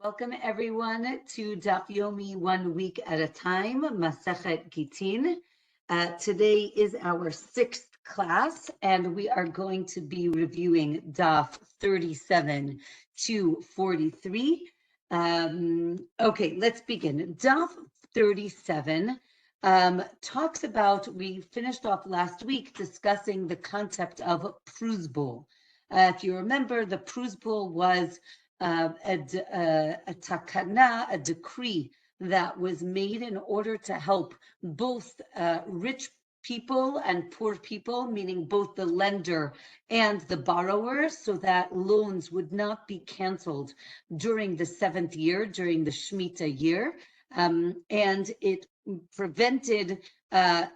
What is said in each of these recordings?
Welcome everyone to Daf Yomi 1 week at a time, Masechet Gittin. Today is our sixth class, and we are going to be reviewing Daf 37 to 43. Okay, let's begin. Daf 37 talks about, we finished off last week discussing the concept of prusbul. If you remember, the prusbul was a takana, a decree that was made in order to help both rich people and poor people, meaning both the lender and the borrower, so that loans would not be canceled during the seventh year, during the Shemitah year. And it prevented the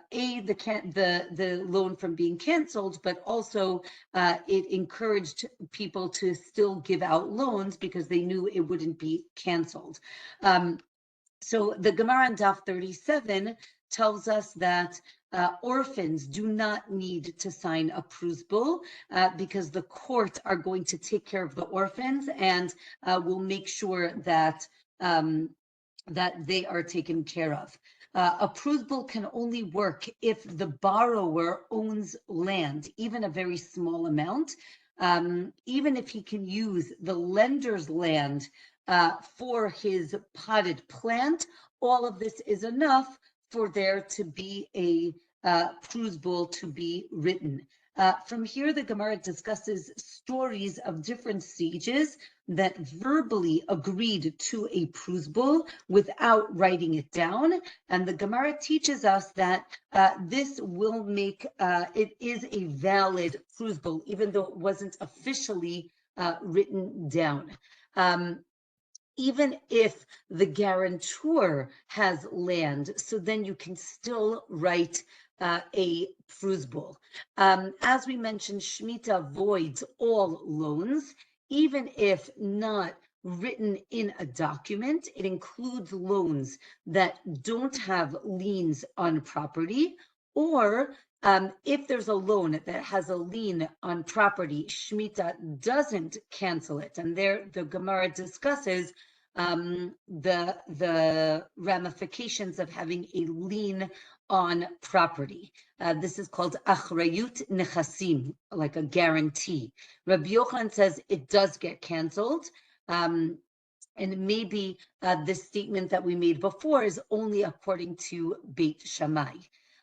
loan from being canceled, but also it encouraged people to still give out loans because they knew it wouldn't be canceled. So the Gemara in Daf 37 tells us that orphans do not need to sign a prusbul because the court are going to take care of the orphans and will make sure that that they are taken care of. A prusbul can only work if the borrower owns land, even a very small amount, even if he can use the lender's land for his potted plant. All of this is enough for there to be a prusbul to be written. From here, the Gemara discusses stories of different sages that verbally agreed to a prusbul without writing it down. And the Gemara teaches us that this will make, it is a valid prusbul, even though it wasn't officially written down. Even if the guarantor has land, so then you can still write a prusbul. As we mentioned, Shemitah voids all loans, even if not written in a document. It includes loans that don't have liens on property, or if there's a loan that has a lien on property, Shemitah doesn't cancel it. And there the Gemara discusses the ramifications of having a lien on property. This is called achrayut nechasim, like a guarantee. Rabbi Yochanan says it does get canceled. And maybe this statement that we made before is only according to Beit Shammai.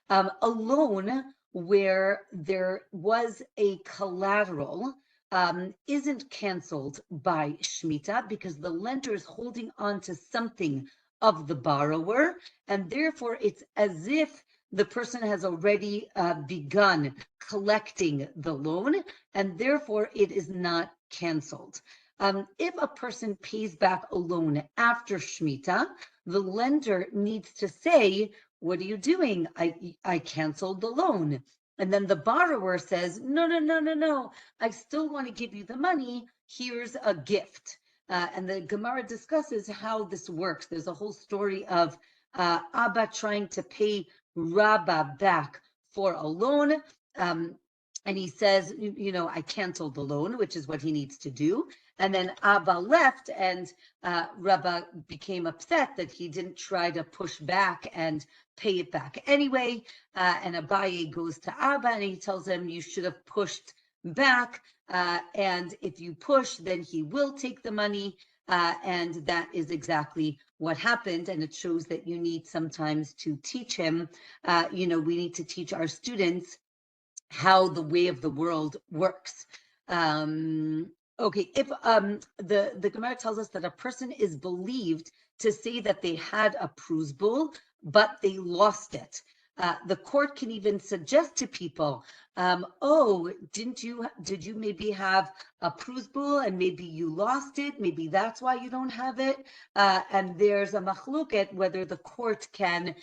A loan where there was a collateral isn't canceled by Shemitah because the lender is holding on to something of the borrower, and therefore it's as if the person has already begun collecting the loan, and therefore it is not canceled. If a person pays back a loan after Shemitah, the lender needs to say, "What are you doing? I canceled the loan." And then the borrower says, no, I still want to give you the money. Here's a gift. And the Gemara discusses how this works. There's a whole story of Abba trying to pay Rabba back for a loan. And he says, I canceled the loan, which is what he needs to do. And then Abba left, and Rabba became upset that he didn't try to push back and pay it back anyway. And Abaye goes to Abba and he tells him, you should have pushed back. And if you push, then he will take the money. And that is exactly what happened. And it shows that you need sometimes to teach him, we need to teach our students how the way of the world works. Okay, if the Gemara tells us that a person is believed to say that they had a prusbul, but they lost it. The court can even suggest to people, did you maybe have a prusbul and maybe you lost it? Maybe that's why you don't have it. And there's a machloket whether the court can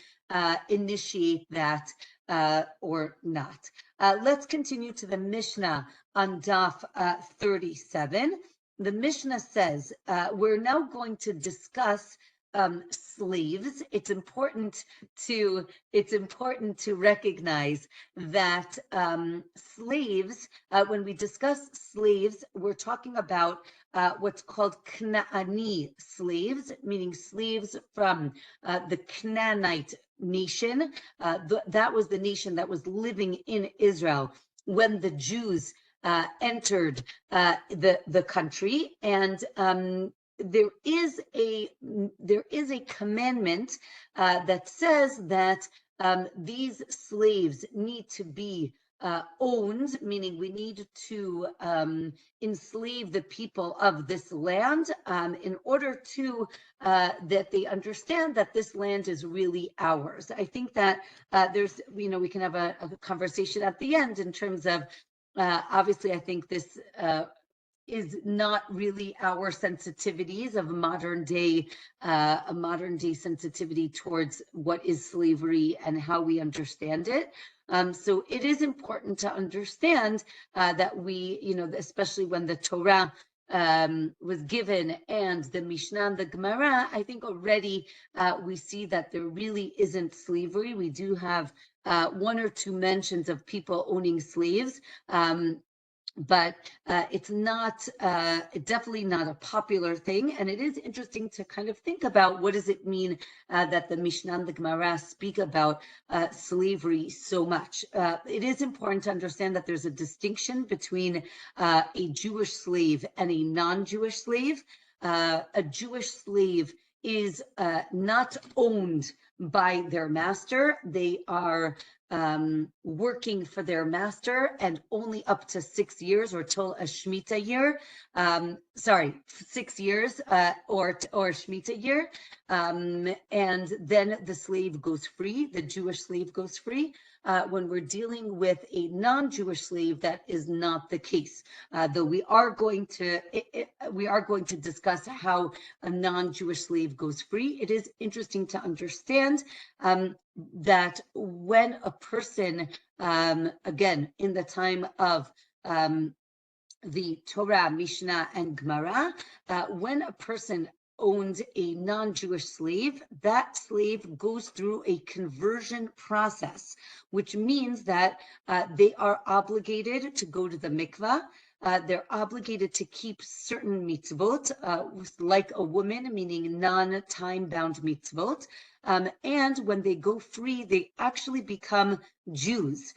initiate that or not. Let's continue to the Mishnah on Daf 37. The Mishnah says, we're now going to discuss slaves, it's important to recognize that slaves, when we discuss slaves, we're talking about what's called Canaanite slaves, meaning slaves from the Canaanite nation. That was the nation that was living in Israel when the Jews entered the country, and there is a commandment that says that these slaves need to be owned, meaning we need to enslave the people of this land in order to that they understand that this land is really ours. I think that there's, we can have a conversation at the end in terms of obviously, I think this is not really our sensitivities of a modern day sensitivity towards what is slavery and how we understand it. So it is important to understand that we, especially when the Torah was given and the Mishnah and the Gemara, I think already we see that there really isn't slavery. We do have one or two mentions of people owning slaves. But it's not definitely not a popular thing, and it is interesting to kind of think about what does it mean that the Mishnah and the Gemara speak about slavery so much. It is important to understand that there's a distinction between a Jewish slave and a non-Jewish slave. A Jewish slave is not owned by their master. They are working for their master, and only up to 6 years or till a Shemitah year, 6 years or Shemitah year, and then the slave goes free, the Jewish slave goes free. When we're dealing with a non-Jewish slave, that is not the case. Though we are going to discuss how a non-Jewish slave goes free. It is interesting to understand that when a person, again, in the time of the Torah, Mishnah, and Gemara, when a person owned a non-Jewish slave, that slave goes through a conversion process, which means that they are obligated to go to the mikvah. They're obligated to keep certain mitzvot, like a woman, meaning non-time-bound mitzvot. And when they go free, they actually become Jews.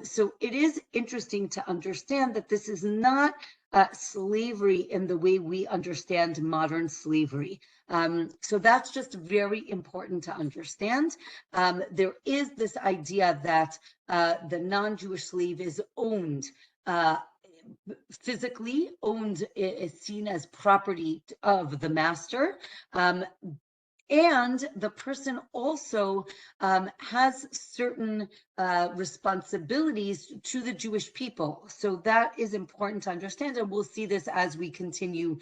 So it is interesting to understand that this is not slavery in the way we understand modern slavery. So that's just very important to understand. There is this idea that the non-Jewish slave is owned, physically owned, is seen as property of the master. And the person also has certain responsibilities to the Jewish people. So that is important to understand, and we'll see this as we continue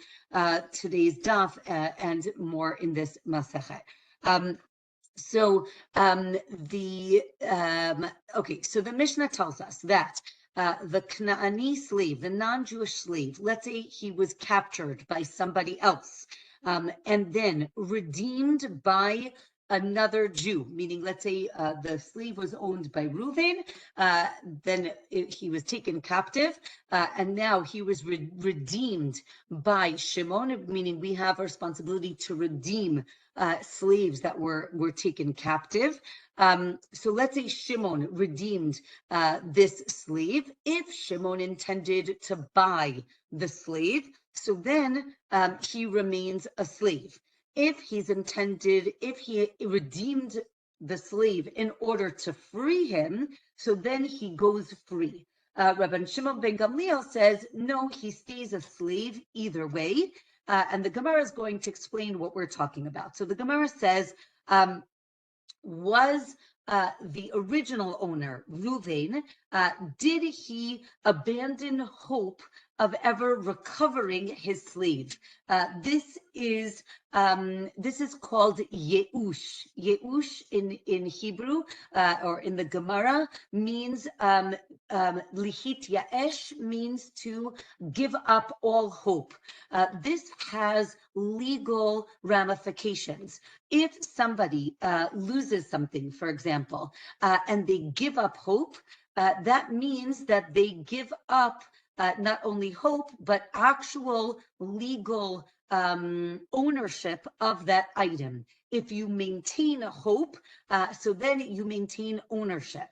today's daf and more in this masechet. So the Mishnah tells us that the Canaanite slave, the non-Jewish slave, let's say he was captured by somebody else, and then redeemed by another Jew, meaning let's say the slave was owned by Reuven, then he was taken captive, and now he was redeemed by Shimon, meaning we have a responsibility to redeem slaves that were taken captive. So let's say Shimon redeemed this slave. If Shimon intended to buy the slave, so then he remains a slave. If he redeemed the slave in order to free him, so then he goes free. Rabban Shimon ben Gamliel says, no, he stays a slave either way. And the Gemara is going to explain what we're talking about. So the Gemara says, was the original owner, Reuven, did he abandon hope of ever recovering his slave? This is called Yeush. Yeush in Hebrew or in the Gemara means lihit yaesh, means to give up all hope. This has legal ramifications. If somebody loses something, for example, and they give up hope, that means that they give up not only hope, but actual legal ownership of that item. If you maintain a hope, so then you maintain ownership.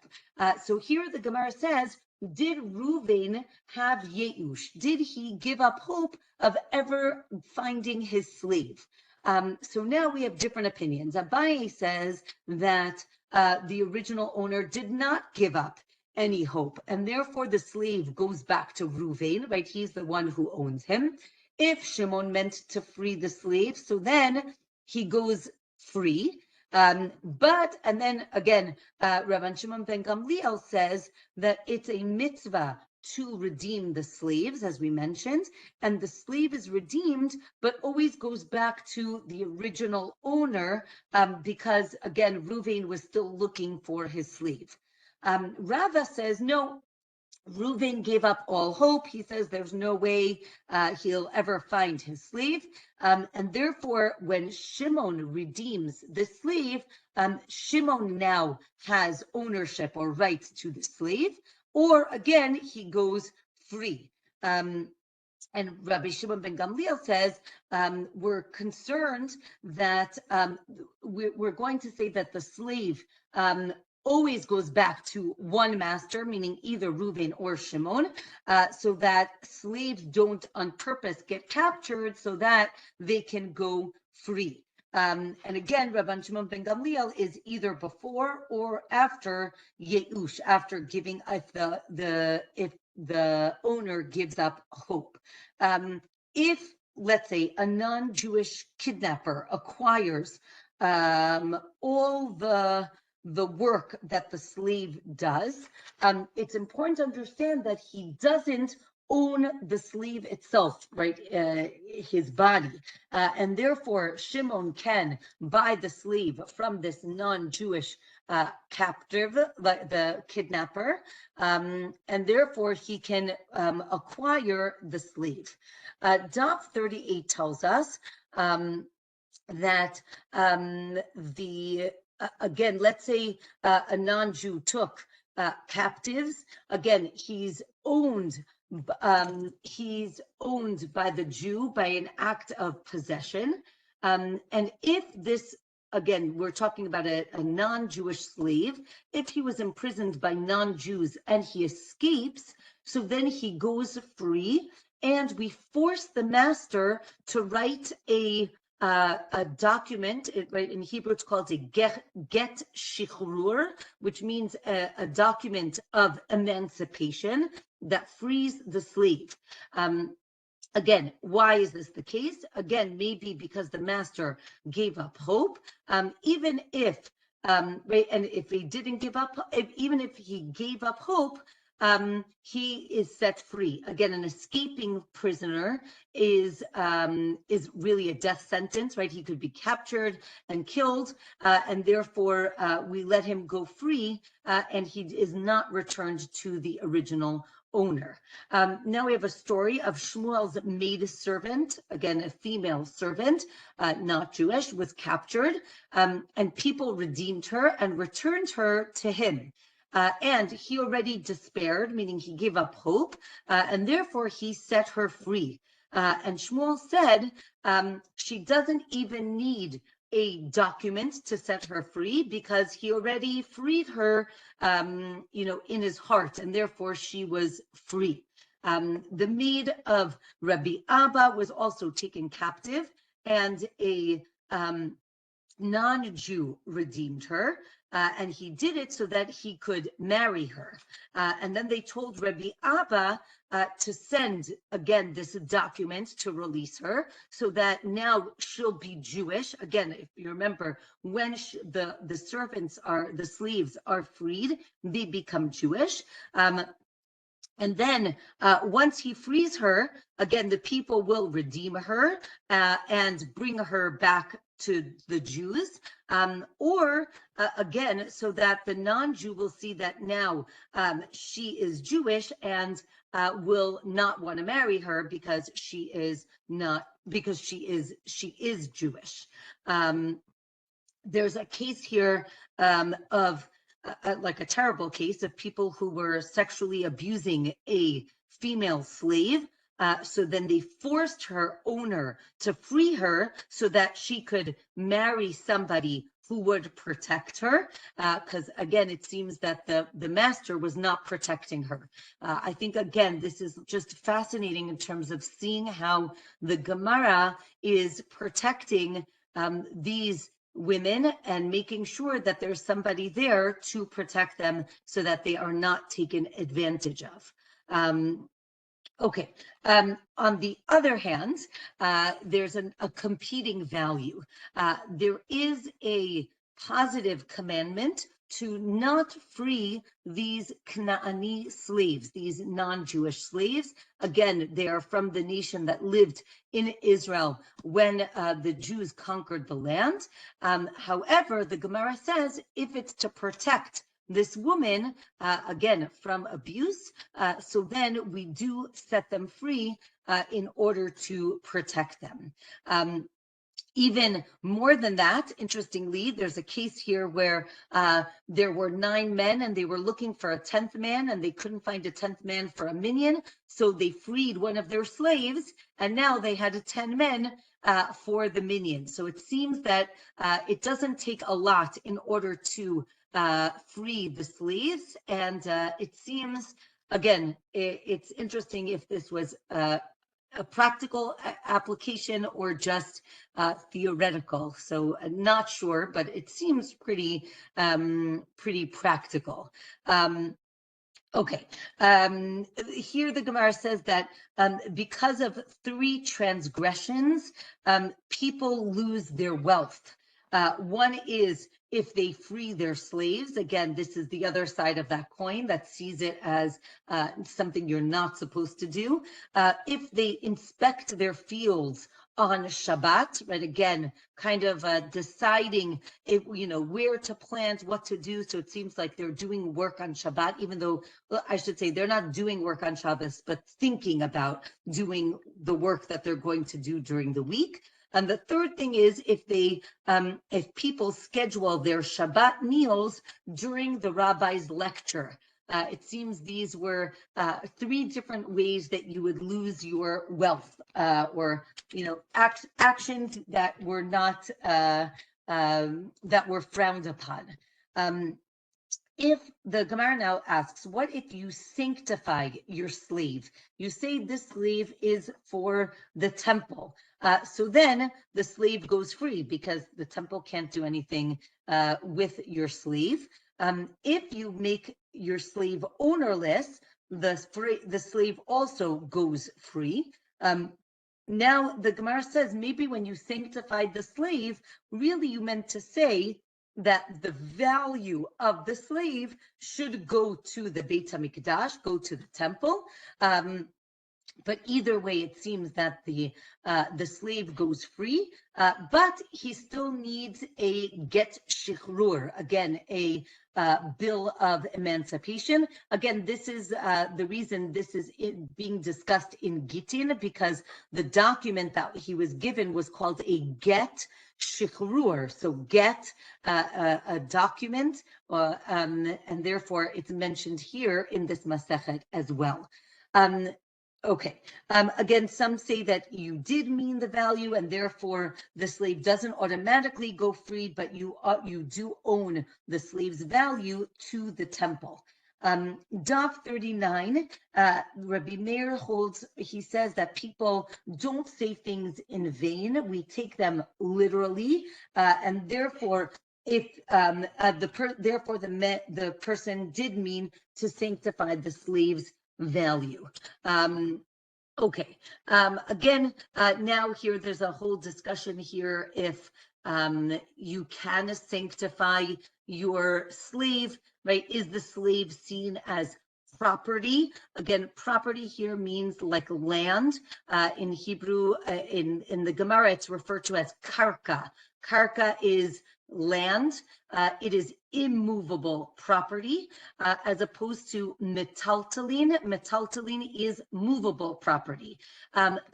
So here the Gemara says, did Reuven have Yeush? Did he give up hope of ever finding his slave? So now we have different opinions. Abaye says that the original owner did not give up any hope, and therefore the slave goes back to Reuven, right? He's the one who owns him. If Shimon meant to free the slave, so then he goes free. And then again, Rabban Shimon ben Gamliel says that it's a mitzvah to redeem the slaves, as we mentioned, and the slave is redeemed, but always goes back to the original owner because, again, Reuven was still looking for his slave. Rava says, no, Reuven gave up all hope. He says there's no way he'll ever find his slave. And therefore, when Shimon redeems the slave, Shimon now has ownership or rights to the slave, or again, he goes free. And Rabbi Shimon ben Gamliel says, we're concerned that we're going to say that the slave always goes back to one master, meaning either Reuven or Shimon, so that slaves don't on purpose get captured so that they can go free. And again, Rabban Shimon ben Gamliel is either before or after Yeush, after giving if the owner gives up hope. If, let's say, a non-Jewish kidnapper acquires all the work that the slave does, it's important to understand that he doesn't own the slave itself, right? His body. And therefore, Shimon can buy the slave from this non-Jewish captive, the kidnapper, and therefore he can acquire the slave. Daf 38 tells us that again, let's say a non-Jew took captives. Again, he's owned by the Jew by an act of possession. And if this, again, we're talking about a non-Jewish slave, if he was imprisoned by non-Jews and he escapes, so then he goes free, and we force the master to write a document, right? In Hebrew, it's called a get shichrur, which means a document of emancipation that frees the slave. Again, why is this the case? Again, maybe because the master gave up hope. Even if, right, and if he didn't give up, even if he gave up hope, he is set free. Again, an escaping prisoner is really a death sentence, right? He could be captured and killed, and therefore we let him go free, and he is not returned to the original owner. Now we have a story of Shmuel's maid servant, again, a female servant, not Jewish, was captured, and people redeemed her and returned her to him. And he already despaired, meaning he gave up hope, and therefore he set her free. And Shmuel said she doesn't even need a document to set her free because he already freed her, in his heart, and therefore she was free. The maid of Rabbi Abba was also taken captive, and a non-Jew redeemed her. and he did it so that he could marry her. And then they told Rabbi Abba to send again this document to release her, so that now she'll be Jewish. Again, if you remember, when the servants the slaves are freed, they become Jewish. And then once he frees her, again, the people will redeem her and bring her back to the Jews, or again, so that the non-Jew will see that now she is Jewish and will not want to marry her because she is Jewish. There's a case here of like a terrible case of people who were sexually abusing a female slave. So then they forced her owner to free her so that she could marry somebody who would protect her, because again, it seems that the master was not protecting her. I think, again, this is just fascinating in terms of seeing how the Gemara is protecting these women and making sure that there's somebody there to protect them so that they are not taken advantage of. Okay. On the other hand, there's a competing value. There is a positive commandment to not free these Canaanite slaves, these non-Jewish slaves. Again, they are from the nation that lived in Israel when the Jews conquered the land. However, the Gemara says if it's to protect this woman, again, from abuse, so then we do set them free in order to protect them. Even more than that, interestingly, there's a case here where there were 9 men and they were looking for a 10th man and they couldn't find a 10th man for a minion. So they freed one of their slaves and now they had 10 men for the minion. So it seems that it doesn't take a lot in order to free the slaves. And it seems, again, it's interesting if this was a practical application or just theoretical. So not sure, but it seems pretty practical. Okay, here the Gemara says that because of 3 transgressions, people lose their wealth. One is if they free their slaves. Again, this is the other side of that coin that sees it as something you're not supposed to do. If they inspect their fields on Shabbat, right? Again, kind of deciding if, where to plant, what to do. So it seems like they're doing work on Shabbat, even though, well, I should say they're not doing work on Shabbos, but thinking about doing the work that they're going to do during the week. And the third thing is if people schedule their Shabbat meals during the rabbi's lecture. It seems these were 3 different ways that you would lose your wealth, or actions that were not that were frowned upon. If the Gemara now asks, what if you sanctify your slave? You say this slave is for the temple. So then the slave goes free because the temple can't do anything with your slave. If you make your slave ownerless, the slave also goes free. Now the Gemara says maybe when you sanctified the slave, really you meant to say that the value of the slave should go to the Beit HaMikdash, go to the temple. But either way, it seems that the slave goes free, but he still needs a get shichrur, again, a bill of emancipation. Again, this is the reason this is being discussed in Gittin, because the document that he was given was called a get shichrur. So get a document, and therefore it's mentioned here in this Masechet as well. Okay. Again, some say that you did mean the value, and therefore the slave doesn't automatically go free, but you do own the slave's value to the temple. Daf 39, Rabbi Meir holds, he says that people don't say things in vain. We take them literally, and therefore if therefore the person did mean to sanctify the slave's value. Okay. Again, now here there's a whole discussion here if you can sanctify your slave, right? Is the slave seen as property? Again, property here means like land. In Hebrew, in the Gemara, it's referred to as karka. Karka is land. It is immovable property, as opposed to metaltalin. Metaltalin is movable property.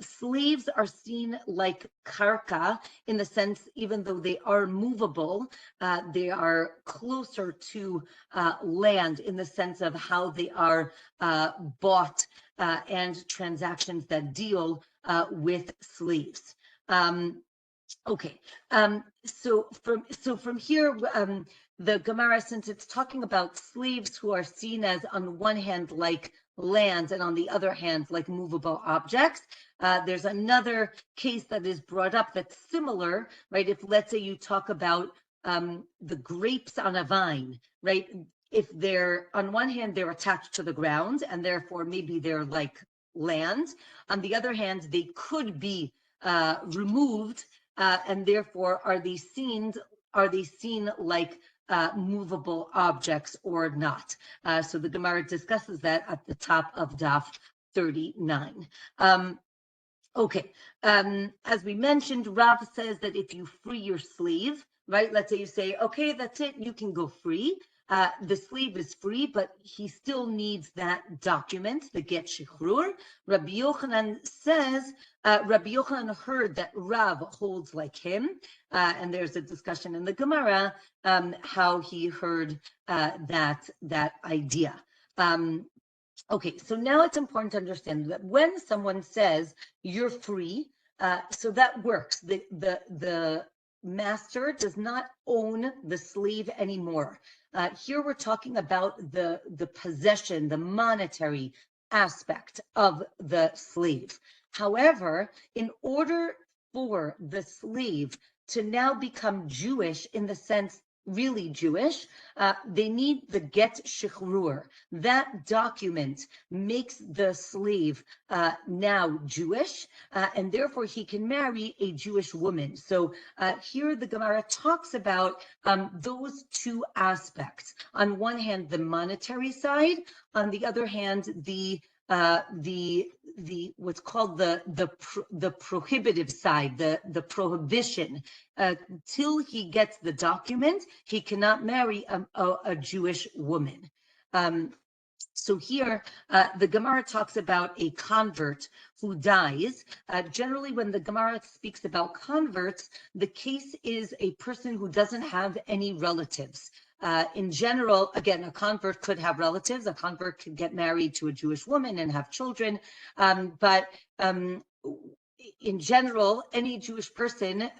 Slaves are seen like karka in the sense, even though they are movable, they are closer to land in the sense of how they are bought and transactions that deal with slaves. Okay, so from here, the Gemara, since it's talking about slaves who are seen as on one hand like land and on the other hand like movable objects, there's another case that is brought up that's similar, right? If let's say you talk about the grapes on a vine, right? If they're on one hand they're attached to the ground and therefore maybe they're like land. On the other hand, they could be removed. And therefore, are they seen like movable objects or not? So the Gemara discusses that at the top of Daf 39. Okay, as we mentioned, Rav says that if you free your slave, right? Let's say you say, okay, that's it, you can go free. The slave is free, but he still needs that document, the get shichrur. Rabbi Yochanan says, Rabbi Yochanan heard that Rav holds like him, and there's a discussion in the Gemara how he heard that idea. Okay, so now it's important to understand that when someone says you're free, so that works. The master does not own the slave anymore. Here we're talking about the possession, the monetary aspect of the slave. However, in order for the slave to now become Jewish in the sense really Jewish, they need the get shichrur. That document makes the slave now Jewish, and therefore he can marry a Jewish woman. So here the Gemara talks about those two aspects. On one hand, the monetary side. On the other hand, the what's called the prohibitive side, the prohibition. Till he gets the document, he cannot marry a Jewish woman. So here, the Gemara talks about a convert who dies. Generally, when the Gemara speaks about converts, the case is a person who doesn't have any relatives. In general, again, a convert could have relatives. A convert could get married to a Jewish woman and have children. But in general, any Jewish person,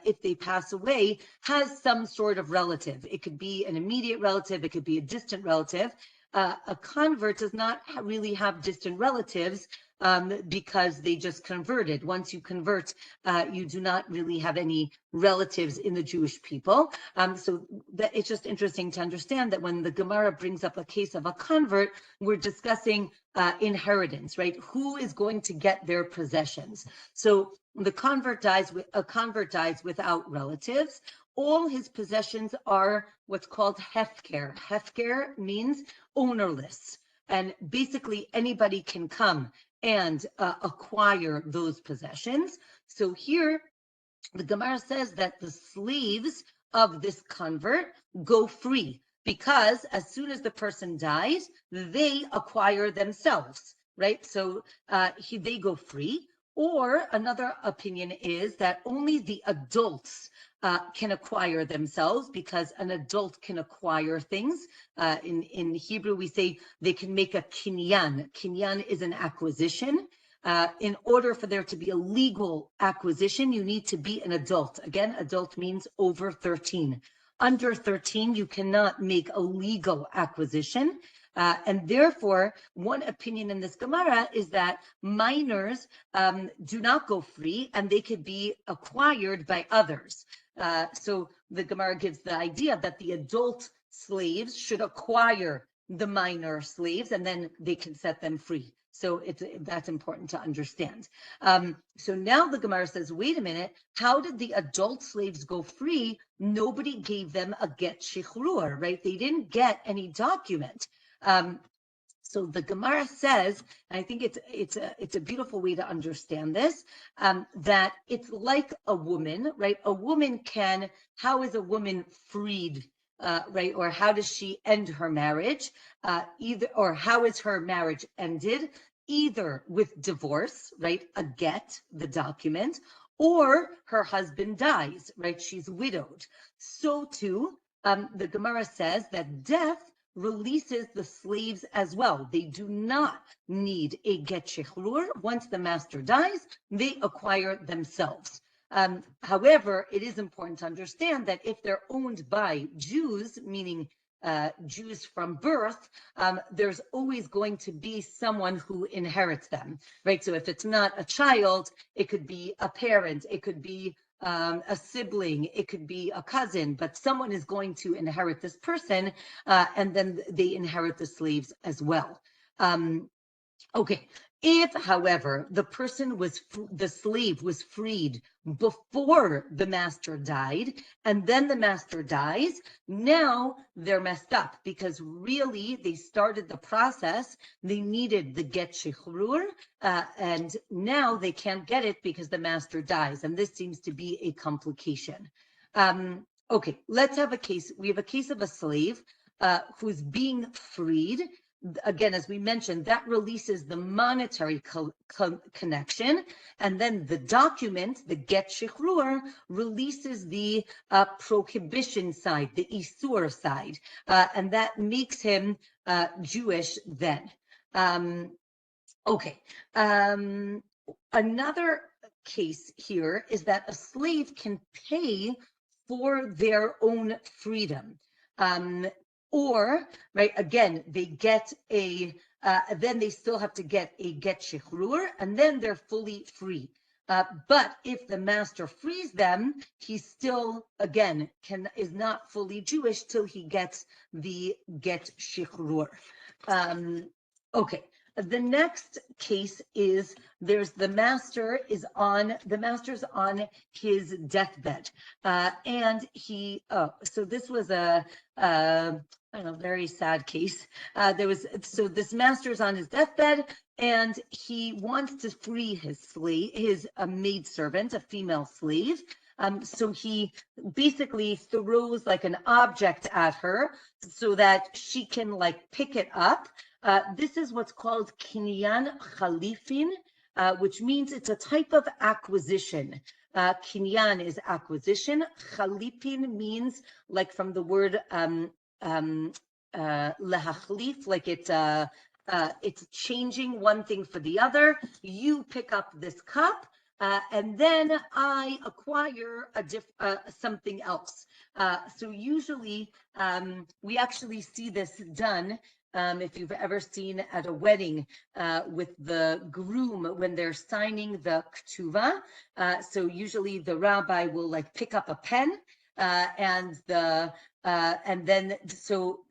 if they pass away, has some sort of relative. It could be an immediate relative. It could be a distant relative. A convert does not really have distant relatives because they just converted. Once you convert, you do not really have any relatives in the Jewish people. So it's just interesting to understand that when the Gemara brings up a case of a convert, we're discussing inheritance, right? Who is going to get their possessions? So a convert dies without relatives. All his possessions are what's called hefker. Hefker means ownerless. And basically anybody can come and acquire those possessions. So here, the Gemara says that the slaves of this convert go free because as soon as the person dies, they acquire themselves, right? So they go free. Or another opinion is that only the adults can acquire themselves because an adult can acquire things. In Hebrew, we say they can make a kinyan. Kinyan is an acquisition. In order for there to be a legal acquisition, you need to be an adult. Again, adult means over 13. Under 13, you cannot make a legal acquisition. And therefore, one opinion in this Gemara is that minors do not go free and they could be acquired by others. So the Gemara gives the idea that the adult slaves should acquire the minor slaves and then they can set them free. So that's important to understand. So now the Gemara says, wait a minute, how did the adult slaves go free? Nobody gave them a get shichrur, right? They didn't get any document. So the Gemara says, and I think it's a beautiful way to understand this, that it's like a woman, right? A woman how is a woman freed, right? Or how does she end her marriage? Or how is her marriage ended? Either with divorce, right? A get, the document, or her husband dies, right? She's widowed. So too, the Gemara says that death releases the slaves as well. They do not need a get shechrur. Once the master dies, they acquire themselves. However, it is important to understand that if they're owned by Jews, meaning Jews from birth, there's always going to be someone who inherits them, right? So if it's not a child, it could be a parent, it could be a sibling, it could be a cousin, but someone is going to inherit this person, and then they inherit the slaves as well. Okay. If, however, the slave was freed before the master died, and then the master dies, now they're messed up because really they started the process. They needed the get shichrur, and now they can't get it because the master dies. And this seems to be a complication. Okay, let's have a case. We have a case of a slave who's being freed. Again, as we mentioned, that releases the monetary connection, and then the document, the get shichrur, releases the prohibition side, the isur side, and that makes him Jewish then. Okay. Another case here is that a slave can pay for their own freedom. Or, right, again, they get then they still have to get a get shichrur, and then they're fully free. But if the master frees them, he still, again, is not fully Jewish till he gets the get shichrur. Okay. The next case is the master's on his deathbed, and so this was a very sad case. So this master's on his deathbed, and he wants to free his maidservant, a female slave. So he basically throws like an object at her so that she can like pick it up. This is what's called kinyan chalifin, which means it's a type of acquisition. Kinyan is acquisition. Chalifin means like from the word lehachlif, like it's changing one thing for the other. You pick up this cup, and then I acquire something else. So usually we actually see this done. If you've ever seen at a wedding with the groom when they're signing the ketuvah, so usually the rabbi will like pick up a pen, and then so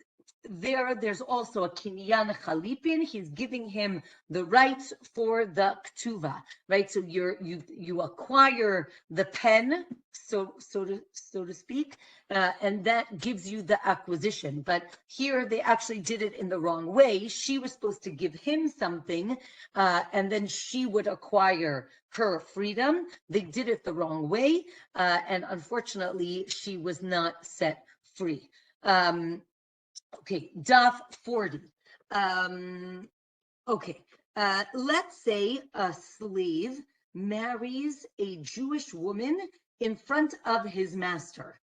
there's also a kinyan chalipin. He's giving him the rights for the ketuvah, right? So you acquire the pen, so to speak, and that gives you the acquisition. But here they actually did it in the wrong way. She was supposed to give him something, and then she would acquire her freedom. They did it the wrong way, and unfortunately, she was not set free. Okay, Daf 40. Okay, let's say a slave marries a Jewish woman in front of his master.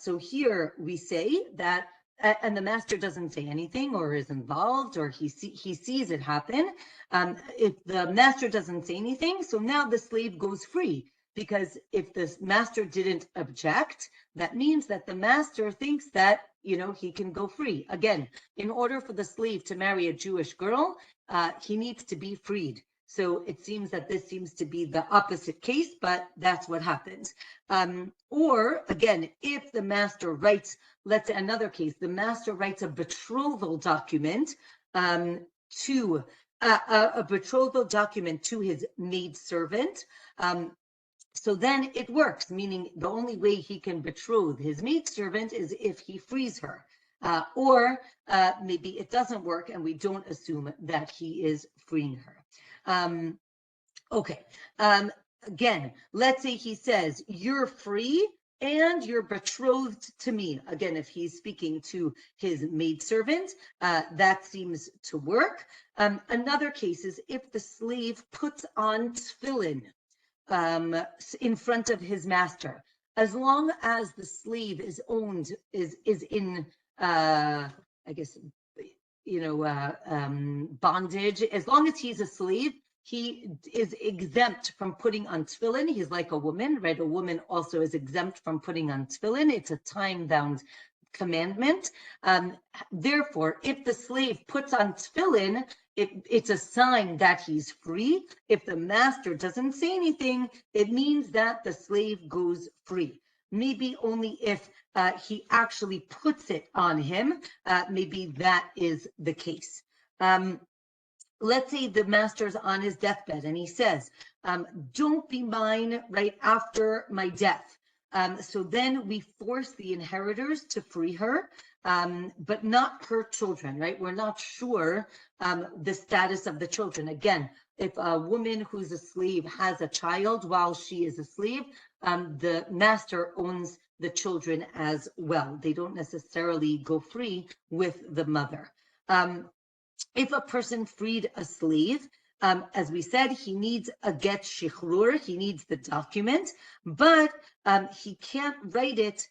So here we say that, and the master doesn't say anything or is involved, or he sees it happen. If the master doesn't say anything, so now the slave goes free. Because if the master didn't object, that means that the master thinks that, he can go free. Again, in order for the slave to marry a Jewish girl, he needs to be freed. So it seems that this seems to be the opposite case, but that's what happens. Or again, if the master writes, let's say another case, the master writes a betrothal document to a betrothal document to his maidservant. So then it works, meaning the only way he can betroth his maidservant is if he frees her. Or maybe it doesn't work and we don't assume that he is freeing her. Okay, again, let's say he says, you're free and you're betrothed to me. Again, if he's speaking to his maidservant, that seems to work. Another case is if the slave puts on tefillin in front of his master. As long as the slave is owned, is in, I guess, bondage, as long as he's a slave, he is exempt from putting on tefillin. He's like a woman, right? A woman also is exempt from putting on tefillin. It's a time-bound commandment. Therefore, if the slave puts on tefillin, it's a sign that he's free. If the master doesn't say anything, it means that the slave goes free. Maybe only if he actually puts it on him, maybe that is the case. Let's say the master's on his deathbed and he says, don't be mine right after my death. So then we force the inheritors to free her, but not her children, right? We're not sure the status of the children. Again, if a woman who's a slave has a child while she is a slave, the master owns the children as well. They don't necessarily go free with the mother. If a person freed a slave, as we said, he needs a get shichrur, he needs the document, but he can't write it.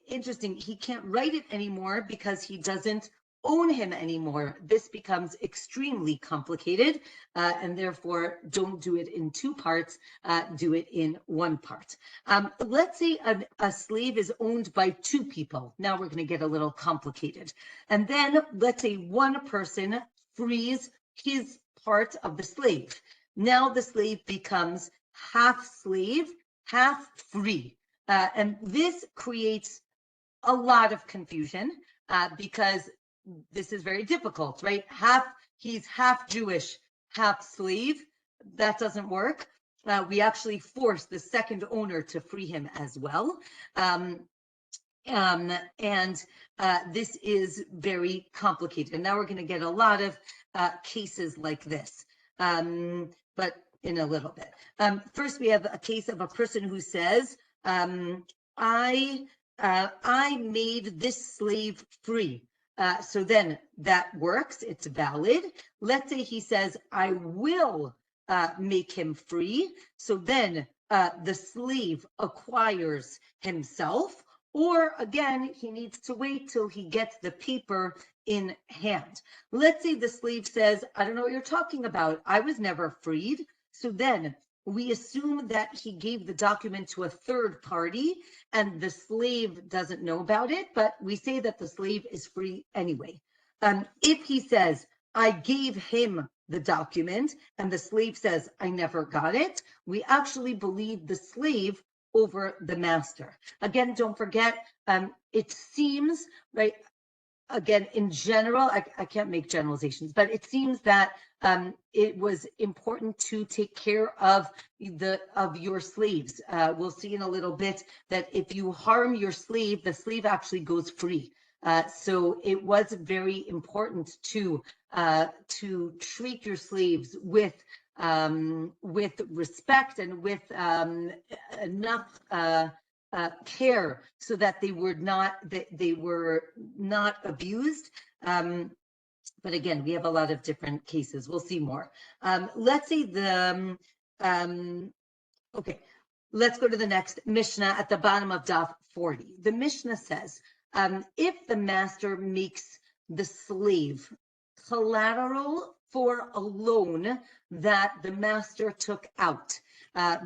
Interesting, he can't write it anymore because he doesn't own him anymore. This becomes extremely complicated, and therefore don't do it in two parts, do it in one part. Let's say a slave is owned by two people. Now we're going to get a little complicated. And then let's say one person frees his part of the slave. Now the slave becomes half slave, half free. And this creates a lot of confusion because this is very difficult, right? He's half Jewish, half slave. That doesn't work. We actually force the second owner to free him as well. This is very complicated. And now we're going to get a lot of cases like this, but in a little bit. First, we have a case of a person who says, I made this slave free. So then that works, it's valid. Let's say he says, I will make him free. So then the slave acquires himself, or again, he needs to wait till he gets the paper in hand. Let's say the slave says, I don't know what you're talking about. I was never freed. So then we assume that he gave the document to a third party and the slave doesn't know about it, but we say that the slave is free anyway. If he says, I gave him the document and the slave says, I never got it, we actually believe the slave over the master. Again, don't forget, it seems, right, again, in general, I can't make generalizations, but it seems that it was important to take care of your slaves. We'll see in a little bit that if you harm your slave, the slave actually goes free. So it was very important to treat your slaves with respect and with enough care so that they were not abused. But again, we have a lot of different cases. We'll see more. Let's say okay, let's go to the next Mishnah at the bottom of Daf 40. The Mishnah says, if the master makes the slave collateral for a loan that the master took out,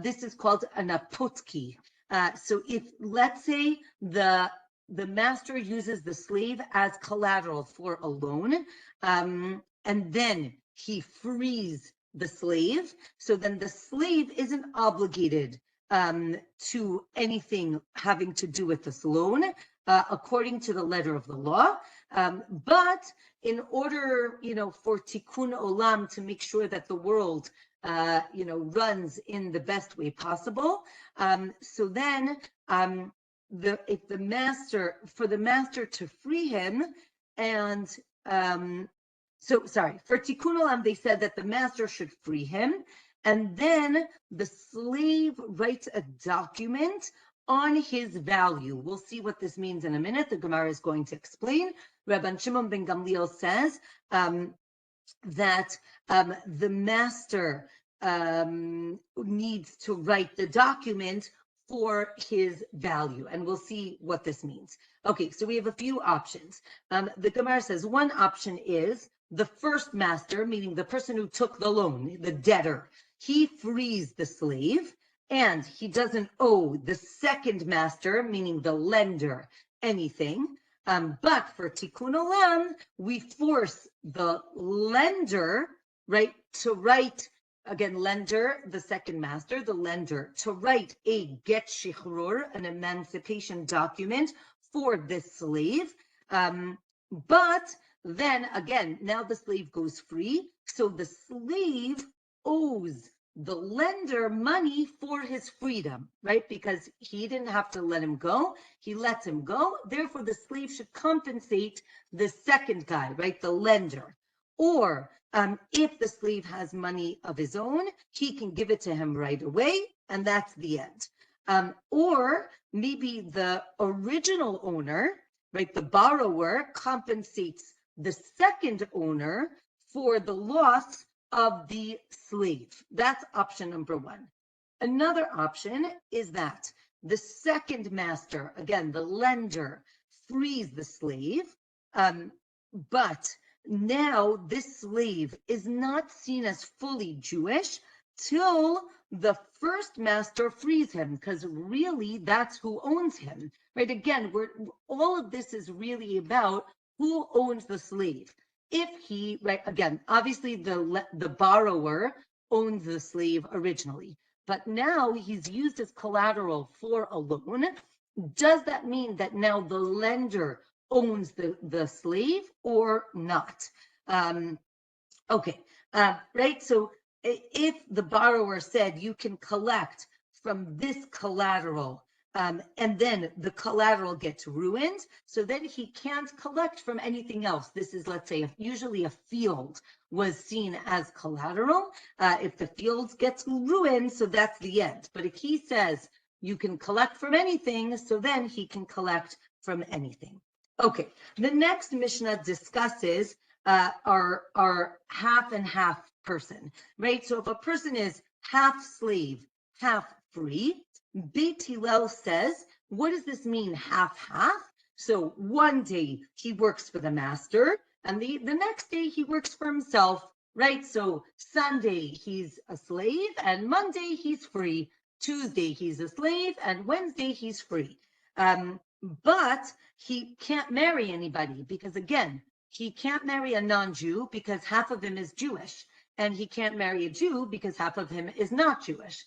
this is called an apotki. So if, let's say, the master uses the slave as collateral for a loan, and then he frees the slave. So then the slave isn't obligated to anything having to do with this loan, according to the letter of the law. But in order, for tikkun olam, to make sure that the world, runs in the best way possible, so then if the master, for the master to free him, and for tikkun olam, they said that the master should free him, and then the slave writes a document on his value. We'll see what this means in a minute. The Gemara is going to explain. Rabban Shimon ben Gamliel says that the master needs to write the document for his value, and we'll see what this means. Okay, so we have a few options. The Gemara says one option is the first master, meaning the person who took the loan, the debtor, he frees the slave, and he doesn't owe the second master, meaning the lender, anything. But for tikkun olam, we force the lender, right, to write, again, lender, the second master, the lender, to write a get shichrur, an emancipation document for this slave. But then again, now the slave goes free, so the slave owes the lender money for his freedom, right? Because he didn't have to let him go, he lets him go. Therefore, the slave should compensate the second guy, right? The lender. Or if the slave has money of his own, he can give it to him right away, and that's the end. Or maybe the original owner, right, the borrower, compensates the second owner for the loss of the slave. That's option number one. Another option is that the second master, again, the lender, frees the slave, but now this slave is not seen as fully Jewish till the first master frees him, because really that's who owns him, right? Again, all of this is really about who owns the slave. If he, right, again, obviously the borrower owns the slave originally, but now he's used as collateral for a loan. Does that mean that now the lender owns the slave or not? Okay, right, so if the borrower said you can collect from this collateral, and then the collateral gets ruined, so then he can't collect from anything else. This is, let's say, usually a field was seen as collateral. If the field gets ruined, so that's the end. But if he says you can collect from anything, so then he can collect from anything. Okay, the next Mishnah discusses our half and half person, right? So if a person is half slave, half free, Beit Hillel says, what does this mean, half-half? So one day he works for the master, and the next day he works for himself, right? So Sunday he's a slave, and Monday he's free. Tuesday he's a slave, and Wednesday he's free. But he can't marry anybody because, again, he can't marry a non-Jew because half of him is Jewish, and he can't marry a Jew because half of him is not Jewish.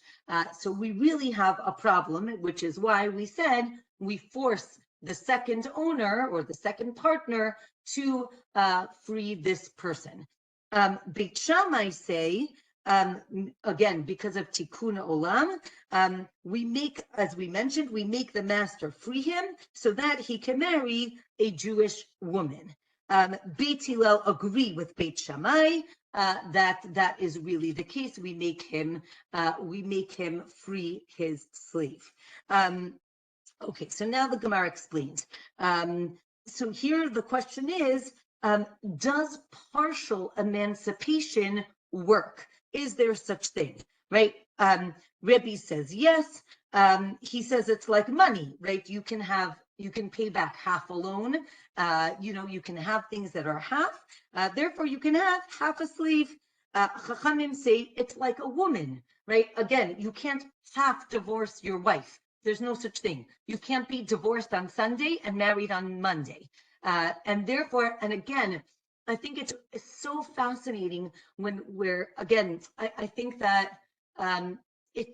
So we really have a problem, which is why we said we force the second owner or the second partner to free this person. Beit Shammai say, again, because of tikkun olam, we make, as we mentioned, we make the master free him so that he can marry a Jewish woman. Beit Hillel agree with Beit Shammai that is really the case. We make him free his slave. Okay, so now the Gemara explains. So here the question is, does partial emancipation work? Is there such thing, right? Rebbe says yes. He says it's like money, right? You can pay back half a loan. You can have things that are half. Therefore, you can have half a slave. Chachamim say it's like a woman, right? Again, you can't half divorce your wife. There's no such thing. You can't be divorced on Sunday and married on Monday. And therefore, and again, I think it's so fascinating when again, I think that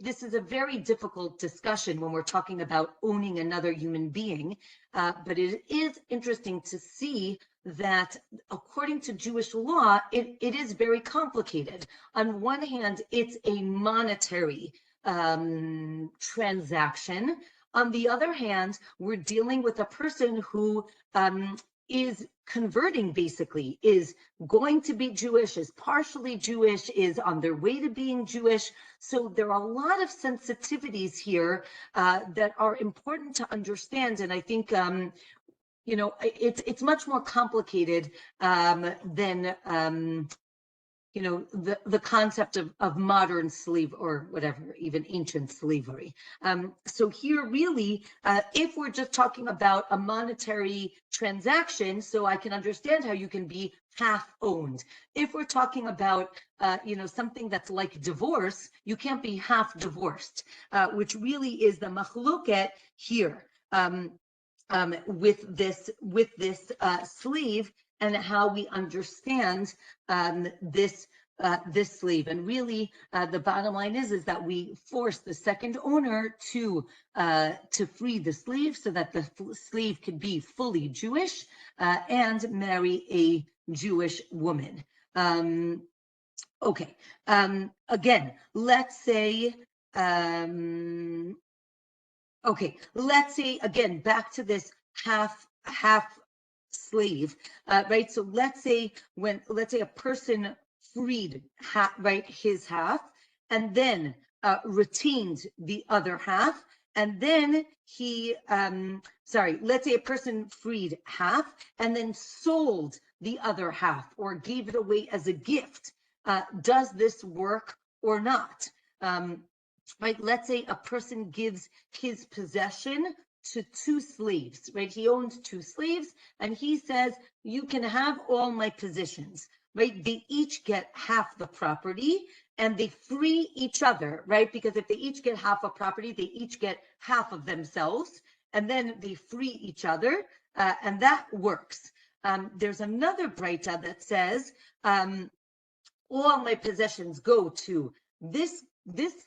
this is a very difficult discussion when we're talking about owning another human being, but it is interesting to see that according to Jewish law, it is very complicated. On one hand, it's a monetary transaction. On the other hand, we're dealing with a person who is converting, basically, is going to be Jewish, is partially Jewish, is on their way to being Jewish. So there are a lot of sensitivities here that are important to understand. And I think, it's much more complicated than the concept of modern slave or whatever, even ancient slavery. So here really, if we're just talking about a monetary transaction, so I can understand how you can be half owned. If we're talking about, something that's like divorce, you can't be half divorced, which really is the machloket here. With this slave and how we understand this slave. And really, the bottom line is that we force the second owner to free the slave so that the slave could be fully Jewish and marry a Jewish woman. Okay. Again, let's say. Okay, let's say again back to this half slave, right? So let's say a person freed his half, and then retained the other half, and then let's say a person freed half and then sold the other half or gave it away as a gift. Does this work or not? Right, let's say a person gives his possession to two slaves, right? He owns two slaves and he says, you can have all my possessions, right? They each get half the property and they free each other, right? Because if they each get half a property, they each get half of themselves and then they free each other and that works. There's another braita that says, all my possessions go to this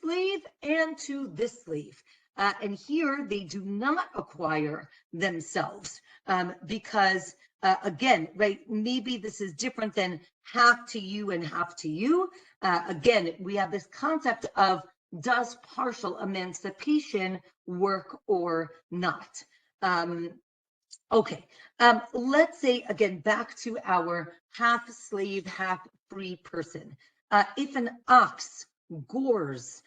slave and to this slave. And here they do not acquire themselves because, again, right, maybe this is different than half to you and half to you. Again, we have this concept of does partial emancipation work or not? Okay, let's say, again, back to our half slave, half free person. If an ox gores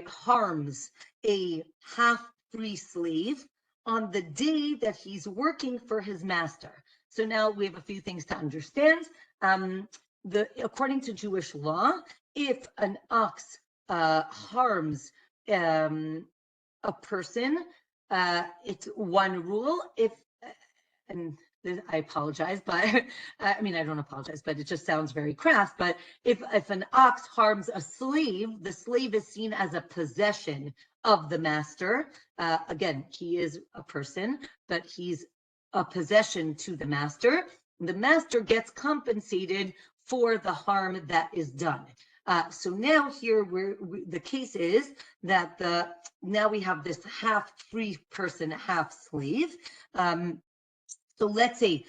harms a half-free slave on the day that he's working for his master. So now we have a few things to understand. According to Jewish law, if an ox harms a person, it's one rule. And I apologize, but I don't apologize, but it just sounds very crass. But if an ox harms a slave, the slave is seen as a possession of the master. Again, he is a person, but he's a possession to the master. The master gets compensated for the harm that is done. So now here the case is that now we have this half free person, half slave. So let's say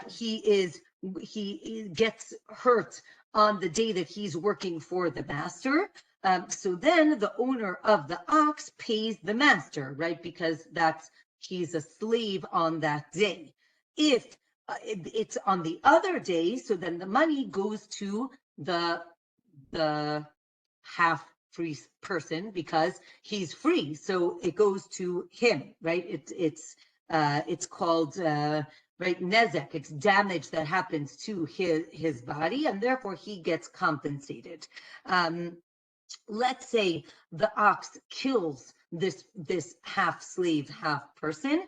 he gets hurt on the day that he's working for the master. So then the owner of the ox pays the master, right? Because he's a slave on that day. If it's on the other day, so then the money goes to the half free person because he's free, so it goes to him, right? It's called nezek. It's damage that happens to his body, and therefore he gets compensated. Let's say the ox kills this half slave, half person.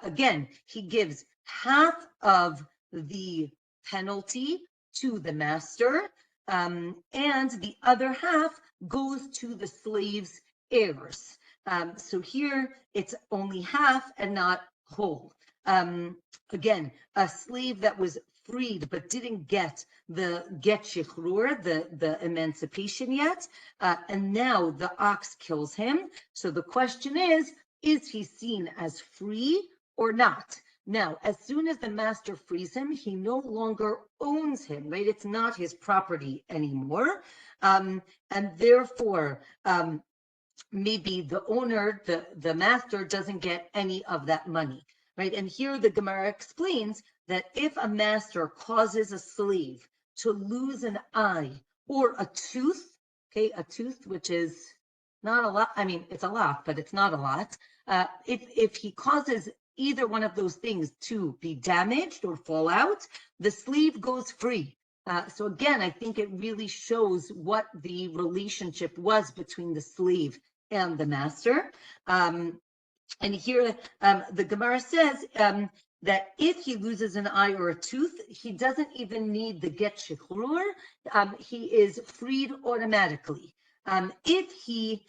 Again, he gives half of the penalty to the master, and the other half goes to the slave's heirs. So here it's only half and not whole. Again, a slave that was freed but didn't get the get shichrur, the emancipation yet, and now the ox kills him. So the question is he seen as free or not? Now, as soon as the master frees him, he no longer owns him, right? It's not his property anymore. And therefore, maybe the owner, the master, doesn't get any of that money, right? And here the Gemara explains that if a master causes a slave to lose an eye or a tooth, okay, a tooth, which is not a lot, I mean, it's a lot, but it's not a lot. If he causes either one of those things to be damaged or fall out, the slave goes free. So again, I think it really shows what the relationship was between the slave and the master. And here the Gemara says that if he loses an eye or a tooth, he doesn't even need the get shichrur. He is freed automatically. If he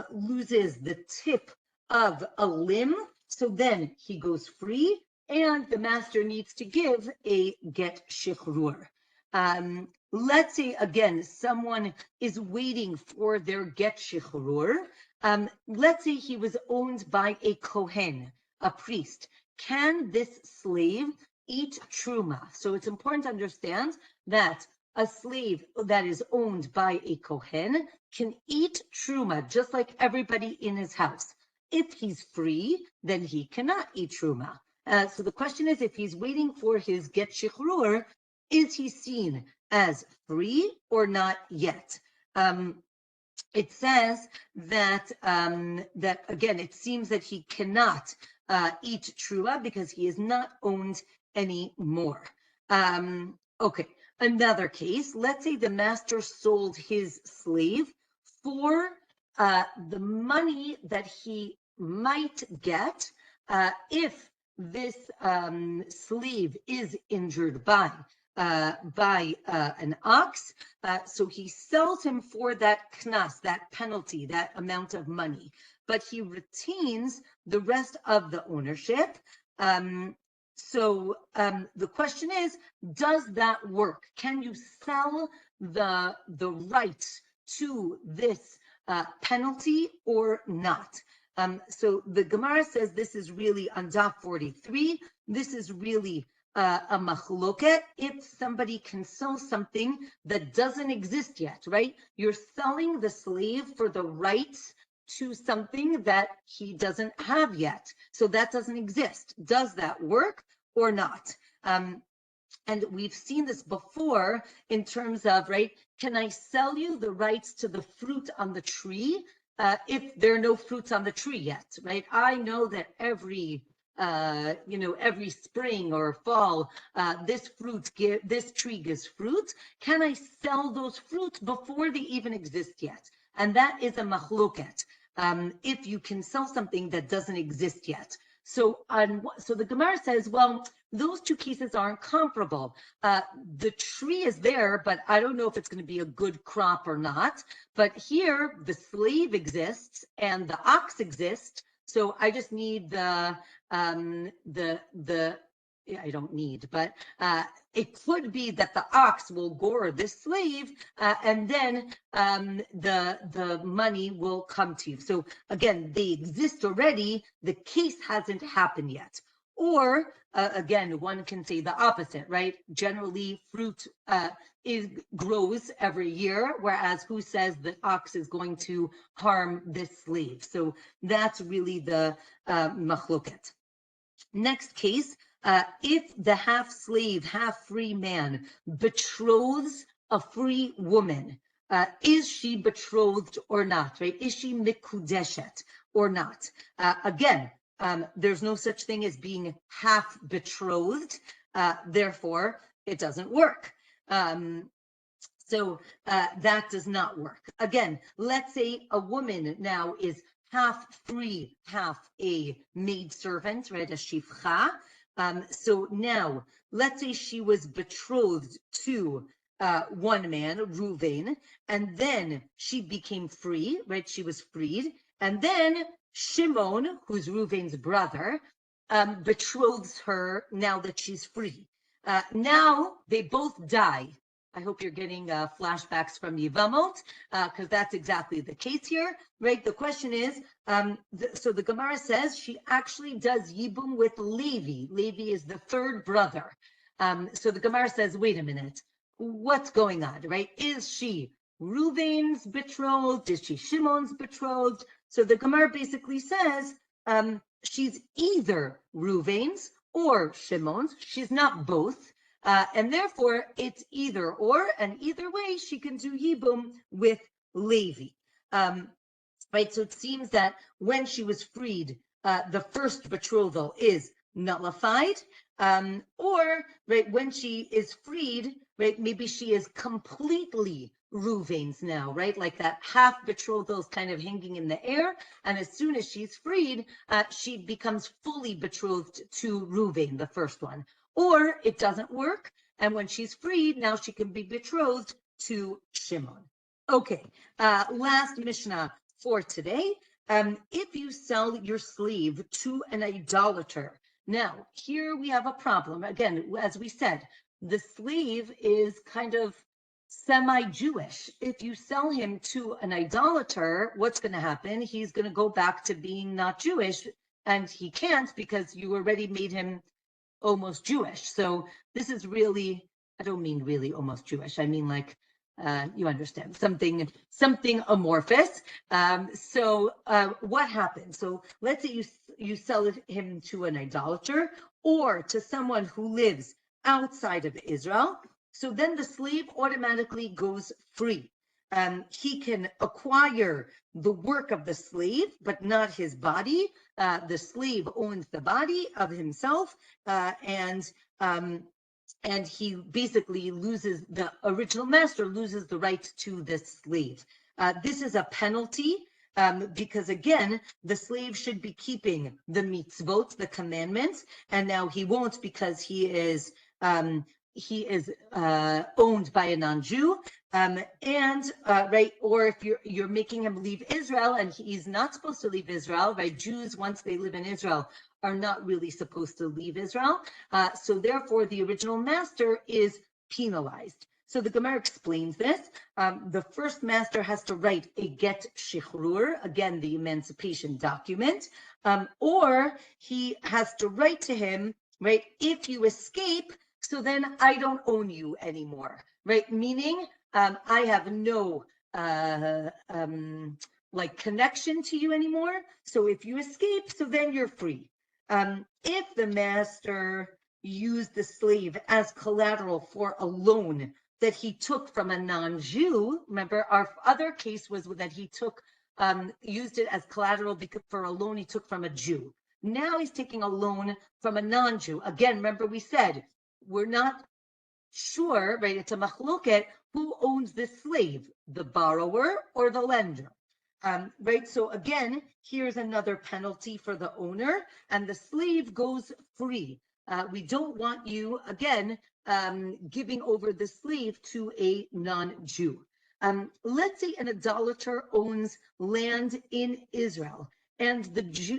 loses the tip of a limb, so then he goes free, and the master needs to give a get shichrur. Let's say, again, someone is waiting for their get shichrur. Let's say he was owned by a kohen, a priest. Can this slave eat truma? So it's important to understand that a slave that is owned by a kohen can eat truma just like everybody in his house. If he's free, then he cannot eat truma. So the question is, if he's waiting for his get shichrur, is he seen as free or not yet? It says that that again, it seems that he cannot eat truma because he is not owned anymore. Okay, another case. Let's say the master sold his slave for the money that he might get if this slave is injured by an ox. So he sells him for that knas, that penalty, that amount of money, but he retains the rest of the ownership. So the question is, does that work? Can you sell the rights to this penalty or not? So the Gemara says this is really on daf 43. This is really a machloket. If somebody can sell something that doesn't exist yet, right? You're selling the slave for the rights to something that he doesn't have yet. So that doesn't exist. Does that work or not? And we've seen this before in terms of, right, can I sell you the rights to the fruit on the tree if there are no fruits on the tree yet, right? I know that every spring or fall, this tree gives fruit. Can I sell those fruits before they even exist yet? And that is a machloket. If you can sell something that doesn't exist yet. So the Gemara says, well, those two cases aren't comparable. The tree is there, but I don't know if it's going to be a good crop or not. But here, the slave exists and the ox exists. So I just need I don't need, but it could be that the ox will gore this slave, and then the money will come to you. So again, they exist already. The case hasn't happened yet. Or again, one can say the opposite, right? Generally, fruit grows every year, whereas who says the ox is going to harm this slave? So that's really the machloket. Next case, if the half slave, half free man betroths a free woman, is she betrothed or not, right? Is she mikudeshet or not? Again, there's no such thing as being half betrothed, therefore it doesn't work. So that does not work. Again, let's say a woman now is half free, half a maidservant, right, a shifcha. So now, let's say she was betrothed to one man, Reuven, and then she became free, right? She was freed. And then Shimon, who's Reuven's brother, betroths her now that she's free. Now they both die. I hope you're getting flashbacks from Yevamot, because that's exactly the case here, right? The question is, so the Gemara says she actually does Yibum with Levi. Levi is the third brother. So the Gemara says, wait a minute, what's going on, right? Is she Reuven's betrothed? Is she Shimon's betrothed? So the Gemara basically says she's either Reuven's or Shimon's. She's not both. And therefore, it's either or, and either way, she can do Yibum with Levi. Right, so it seems that when she was freed, the first betrothal is nullified, or right when she is freed, right, maybe she is completely Reuven's now, right, like that half betrothal is kind of hanging in the air, and as soon as she's freed, she becomes fully betrothed to Reuven, the first one. Or it doesn't work, and when she's freed, now she can be betrothed to Shimon. Okay, last Mishnah for today. If you sell your slave to an idolater, now here we have a problem. Again, as we said, the slave is kind of semi-Jewish. If you sell him to an idolater, what's going to happen? He's going to go back to being not Jewish, and he can't because you already made him almost Jewish. So this is really, I don't mean really almost Jewish. I mean like, you understand, something amorphous. So what happens? So let's say you sell him to an idolater or to someone who lives outside of Israel. So then the slave automatically goes free. He can acquire the work of the slave, but not his body. The slave owns the body of himself, and he basically loses, the original master loses the right to this slave. This is a penalty because again, the slave should be keeping the mitzvot, the commandments, and now he won't because he is owned by a non-Jew, right, or if you're making him leave Israel and he's not supposed to leave Israel, right? Jews, once they live in Israel, are not really supposed to leave Israel. So therefore, the original master is penalized. So the Gemara explains this. The first master has to write a get shichrur, again, the emancipation document, or he has to write to him, right, if you escape, so then I don't own you anymore, right? Meaning I have no like connection to you anymore. So if you escape, so then you're free. If the master used the slave as collateral for a loan that he took from a non-Jew, remember our other case was that he took, used it as collateral for a loan he took from a Jew. Now he's taking a loan from a non-Jew. Again, remember we said, we're not sure, right? It's a machloket, who owns this slave, the borrower or the lender, right? So again, here's another penalty for the owner, and the slave goes free. We don't want you, again, giving over the slave to a non-Jew. Let's say an idolater owns land in Israel, and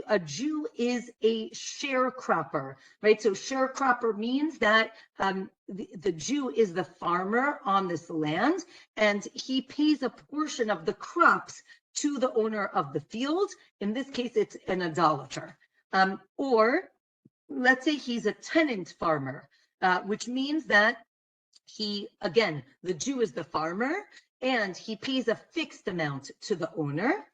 a Jew is a sharecropper, right? So sharecropper means that the Jew is the farmer on this land, and he pays a portion of the crops to the owner of the field. In this case, it's an idolater. Or let's say he's a tenant farmer, which means that again, the Jew is the farmer, and he pays a fixed amount to the owner.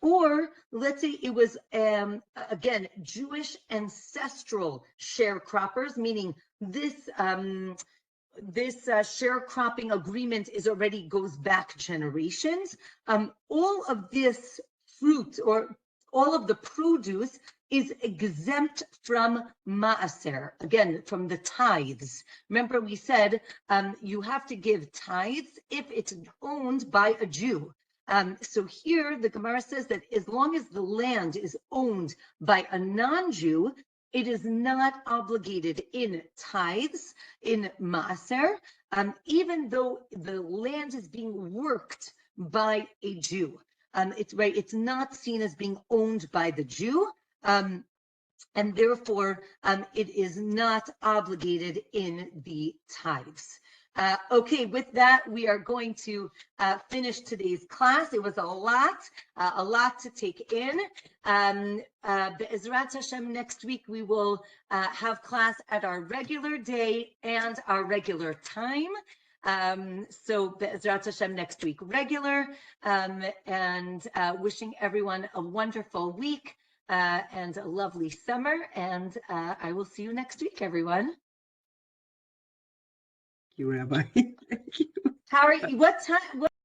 Or let's say it was, again, Jewish ancestral sharecroppers, meaning this sharecropping agreement goes back generations. All of this fruit or all of the produce is exempt from maaser, again, from the tithes. Remember we said you have to give tithes if it's owned by a Jew. So here the Gemara says that as long as the land is owned by a non-Jew, it is not obligated in tithes, in maaser, even though the land is being worked by a Jew. It's not seen as being owned by the Jew. and therefore it is not obligated in the tithes. Okay, with that, we are going to finish today's class. It was a lot to take in. Be'ezrat Hashem, next week we will have class at our regular day and our regular time. So Be'ezrat Hashem next week regular, and wishing everyone a wonderful week and a lovely summer. And I will see you next week, everyone. Thank you, Rabbi. Thank you. How are you? What time?